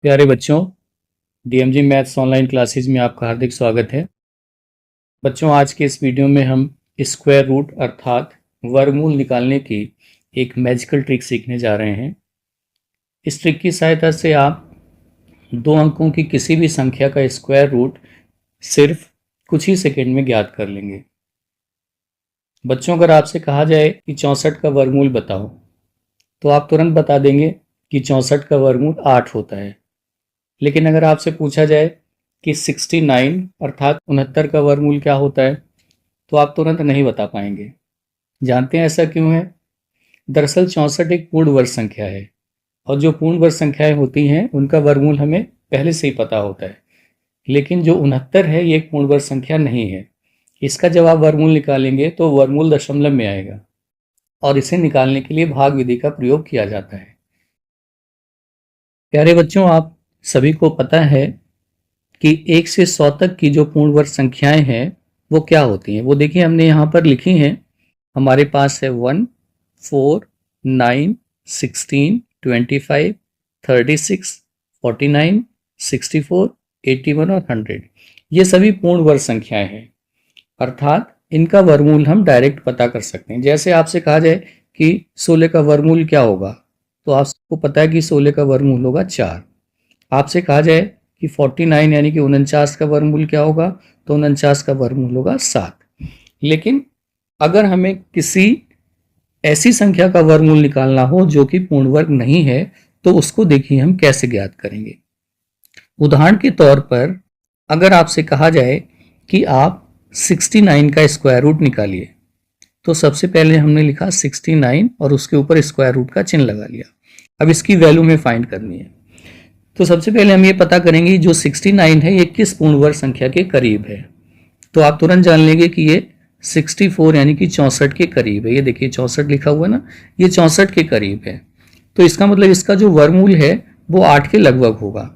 प्यारे बच्चों, DMG maths online classes में आपका हार्दिक स्वागत है। बच्चों, आज के इस वीडियो में हम स्क्वायर रूट अर्थात वर्गमूल निकालने की एक मैजिकल ट्रिक सीखने जा रहे हैं। इस ट्रिक की सहायता से आप 2 अंकों की किसी भी संख्या का स्क्वायर रूट सिर्फ कुछ ही सेकेंड में ज्ञात कर लेंगे। बच्चों, अगर आपसे कहा जाए कि 64 का वर्गमूल बताओ, तो आप तुरंत बता देंगे कि 64 का वर्गमूल 8 होता है। लेकिन अगर आपसे पूछा जाए कि 69 अर्थात 69 का वर्गमूल क्या होता है, तो आप तुरंत नहीं बता पाएंगे। जानते हैं ऐसा क्यों है? दरअसल 64 एक पूर्ण वर्ग संख्या है, और जो पूर्ण वर्ग संख्याएं होती हैं उनका वर्गमूल हमें पहले से ही पता होता है। लेकिन जो 69 है ये एक पूर्ण वर्ग संख्या नहीं है। इसका जब आप वर्गमूल निकालेंगे तो वर्गमूल दशमलव में आएगा, और इसे निकालने के लिए भाग विधि का प्रयोग किया जाता है। प्यारे बच्चों, आप सभी को पता है कि 1 से 100 तक की जो पूर्ण वर्ग संख्याएं हैं वो क्या होती हैं। वो देखिए हमने यहाँ पर लिखी हैं। हमारे पास है 1, 4, 9, 16, 25, 36, 49, 64, 81 और 100। ये सभी पूर्ण वर्ग संख्याएं हैं, अर्थात इनका वर्गमूल हम डायरेक्ट पता कर सकते हैं। जैसे आपसे कहा जाए कि 16 का वर्गमूल क्या होगा, तो आपको पता है कि 16 का वर्गमूल होगा 4। आपसे कहा जाए कि 49 यानी कि 49 का वर्गमूल क्या होगा, तो 49 का वर्गमूल होगा 7। लेकिन अगर हमें किसी ऐसी संख्या का वर्गमूल निकालना हो जो कि पूर्ण वर्ग नहीं है, तो उसको देखिए हम कैसे ज्ञात करेंगे। उदाहरण के तौर पर अगर आपसे कहा जाए कि आप 69 का स्क्वायर रूट निकालिए, तो सबसे पहले हमने लिखा 69 और उसके ऊपर स्क्वायर रूट का चिन्ह लगा लिया। अब इसकी वैल्यू में फाइंड करनी है, तो सबसे पहले हम ये पता करेंगे जो 69 है ये किस पूर्ण वर्ग संख्या के करीब है। तो आप तुरंत जान लेंगे कि ये 64 यानी कि 64 के करीब है। ये देखिए 64 लिखा हुआ है ना, ये 64 के करीब है। तो इसका मतलब इसका जो वर्गमूल है वो 8 के लगभग होगा,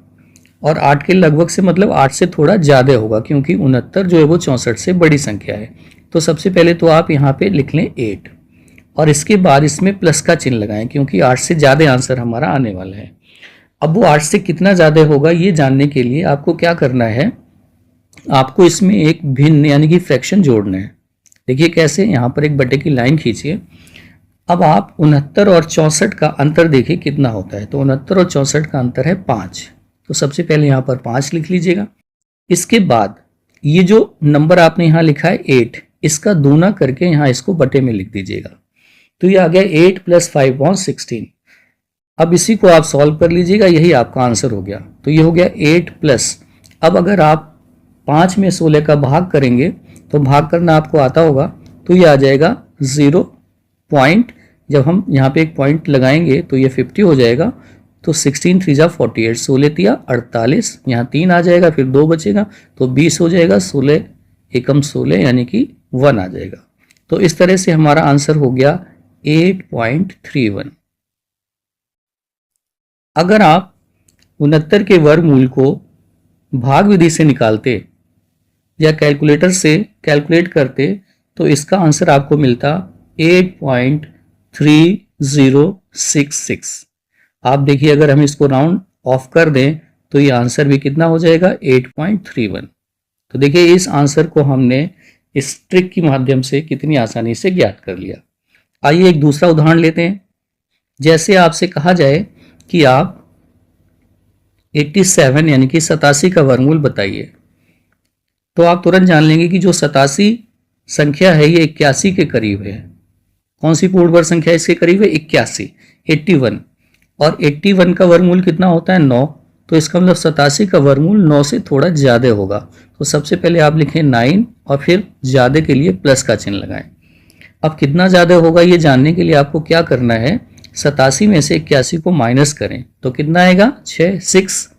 और 8 के लगभग से मतलब 8 से थोड़ा ज़्यादा होगा, क्योंकि 69 जो है वो 64 से बड़ी संख्या है। तो सबसे पहले तो आप यहाँ पे लिख लें 8, और इसके बाद इसमें प्लस का चिन्ह लगाएं, क्योंकि 8 से ज़्यादा आंसर हमारा आने वाला है। अब वो 8 से कितना ज़्यादा होगा ये जानने के लिए आपको क्या करना है, आपको इसमें एक भिन्न यानी कि फ्रैक्शन जोड़ना है। देखिए कैसे, यहाँ पर एक बटे की लाइन खींचिए। अब आप 69 और 64 का अंतर देखिए कितना होता है। तो 69 और 64 का अंतर है 5। तो सबसे पहले यहाँ पर 5 लिख लीजिएगा। इसके बाद ये जो नंबर आपने यहाँ लिखा है 8, इसका दूना करके यहाँ इसको बटे में लिख दीजिएगा। तो ये आ गया 8 + 5/16। अब इसी को आप सॉल्व कर लीजिएगा, यही आपका आंसर हो गया। तो ये हो गया 8 प्लस, अब अगर आप 5 में 16 का भाग करेंगे तो भाग करना आपको आता होगा, तो ये आ जाएगा 0 पॉइंट। जब हम यहाँ पे एक पॉइंट लगाएंगे तो ये 50 हो जाएगा। तो 16 3 × 48, 16 तिया 48, यहाँ 3 आ जाएगा, फिर 2 बचेगा तो 20 हो जाएगा। 16 एकम 16 यानी कि 1 आ जाएगा। तो इस तरह से हमारा आंसर हो गया 8.31। अगर आप 69 के वर्गमूल को भाग विधि से निकालते या कैलकुलेटर से कैलकुलेट करते तो इसका आंसर आपको मिलता 8.3066। आप देखिए अगर हम इसको राउंड ऑफ कर दें तो ये आंसर भी कितना हो जाएगा, 8.31। तो देखिए इस आंसर को हमने इस ट्रिक के माध्यम से कितनी आसानी से ज्ञात कर लिया। आइए एक दूसरा उदाहरण लेते हैं। जैसे आपसे कहा जाए कि आप 87 यानी कि 87 का वर्गमूल बताइए, तो आप तुरंत जान लेंगे कि जो 87 संख्या है ये 81 के करीब है। कौन सी पूर्ण वर्ग संख्या इसके करीब है? 81, 81। और 81 का वर्गमूल कितना होता है? 9। तो इसका मतलब 87 का वर्गमूल 9 से थोड़ा ज़्यादा होगा। तो सबसे पहले आप लिखें 9 और फिर ज़्यादा के लिए प्लस का चिन्ह लगाएं। अब कितना ज़्यादा होगा ये जानने के लिए आपको क्या करना है, 87 में से 81 को माइनस करें तो कितना आएगा, 6।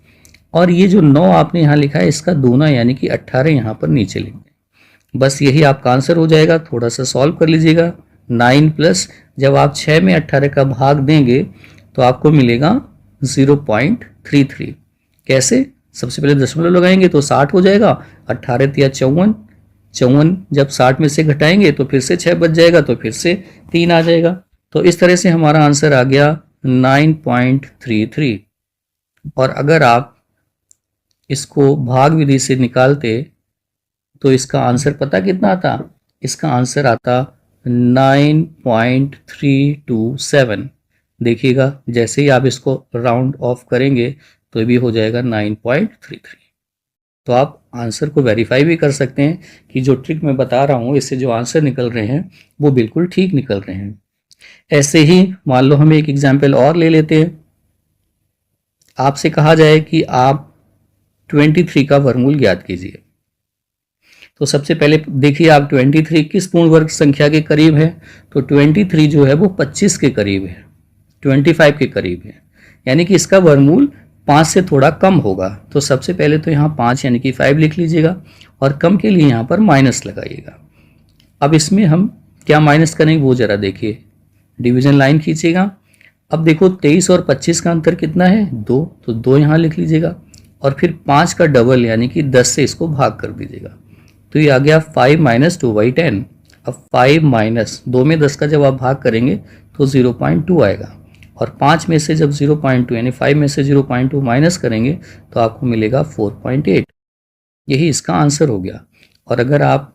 और ये जो 9 आपने यहाँ लिखा है इसका दूना यानी कि 18 यहाँ पर नीचे लिख दें। बस यही आपका आंसर हो जाएगा। थोड़ा सा सॉल्व कर लीजिएगा। 9 प्लस जब आप 6 में 18 का भाग देंगे तो आपको मिलेगा 0.33। कैसे? सबसे पहले दशमलव लगाएंगे तो 60 हो जाएगा। 18 तिया 54, 54 जब 60 में से घटाएंगे तो फिर से 6 बच जाएगा, तो फिर से 3 आ जाएगा। तो इस तरह से हमारा आंसर आ गया 9.33। और अगर आप इसको भाग विधि से निकालते तो इसका आंसर पता कितना आता? इसका आंसर आता 9.327। देखिएगा जैसे ही आप इसको राउंड ऑफ करेंगे तो ये भी हो जाएगा 9.33। तो आप आंसर को वेरीफाई भी कर सकते हैं कि जो ट्रिक मैं बता रहा हूँ इससे जो आंसर निकल रहे हैं वो बिल्कुल ठीक निकल रहे हैं। ऐसे ही मान लो हम एक एग्जाम्पल और ले लेते हैं। आपसे कहा जाए कि आप 23 का वर्गमूल ज्ञात कीजिए। तो सबसे पहले देखिए आप 23 किस पूर्ण वर्ग संख्या के करीब है? तो 23 जो है वो 25 के करीब है, 25 के करीब है, यानी कि इसका वर्गमूल 5 से थोड़ा कम होगा। तो सबसे पहले तो यहाँ 5 यानी कि 5 लिख लीजिएगा और कम के लिए यहाँ पर माइनस लगाइएगा। अब इसमें हम क्या माइनस करेंगे वो जरा देखिए, डिवीजन लाइन खींचिएगा। अब देखो 23 और 25 का अंतर कितना है? 2, तो 2 यहाँ लिख लीजिएगा और फिर 5 का डबल यानी कि 10 से इसको भाग कर दीजिएगा। तो ये आ गया 5 माइनस 2/10। अब 5 माइनस 2 में 10 का जब आप भाग करेंगे तो 0.2 आएगा और 5 में से जब 0.2 यानी 5 में से 0.2 माइनस करेंगे तो आपको मिलेगा 4.8। यही इसका आंसर हो गया। और अगर आप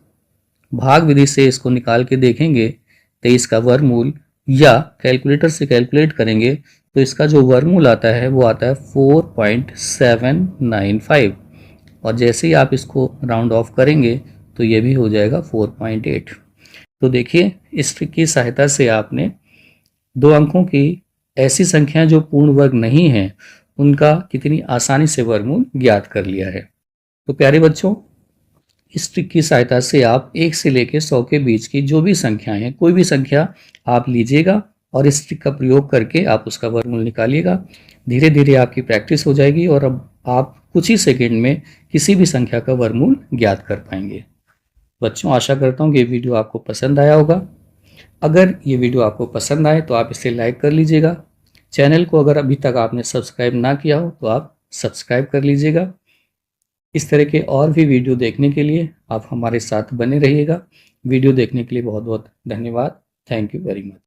भाग विधि से इसको निकाल के देखेंगे 23 का वर्गमूल या कैलकुलेटर से कैलकुलेट करेंगे तो इसका जो वर्गमूल आता है वो आता है 4.795 और जैसे ही आप इसको राउंड ऑफ करेंगे तो ये भी हो जाएगा 4.8। तो देखिए इस ट्रिक की सहायता से आपने दो अंकों की ऐसी संख्याएं जो पूर्ण वर्ग नहीं है उनका कितनी आसानी से वर्गमूल ज्ञात कर लिया है। तो प्यारे बच्चों, इस ट्रिक की सहायता से आप 1 से लेकर 100 के बीच की जो भी संख्याएं हैं, कोई भी संख्या आप लीजिएगा और इस ट्रिक का प्रयोग करके आप उसका वर्गमूल निकालिएगा। धीरे धीरे आपकी प्रैक्टिस हो जाएगी और अब आप कुछ ही सेकंड में किसी भी संख्या का वर्गमूल ज्ञात कर पाएंगे। बच्चों, आशा करता हूँ कि ये वीडियो आपको पसंद आया होगा। अगर ये वीडियो आपको पसंद आए तो आप इसे लाइक कर लीजिएगा। चैनल को अगर अभी तक आपने सब्सक्राइब ना किया हो तो आप सब्सक्राइब कर लीजिएगा। इस तरह के और भी वीडियो देखने के लिए आप हमारे साथ बने रहिएगा। वीडियो देखने के लिए बहुत बहुत धन्यवाद। Thank you very much.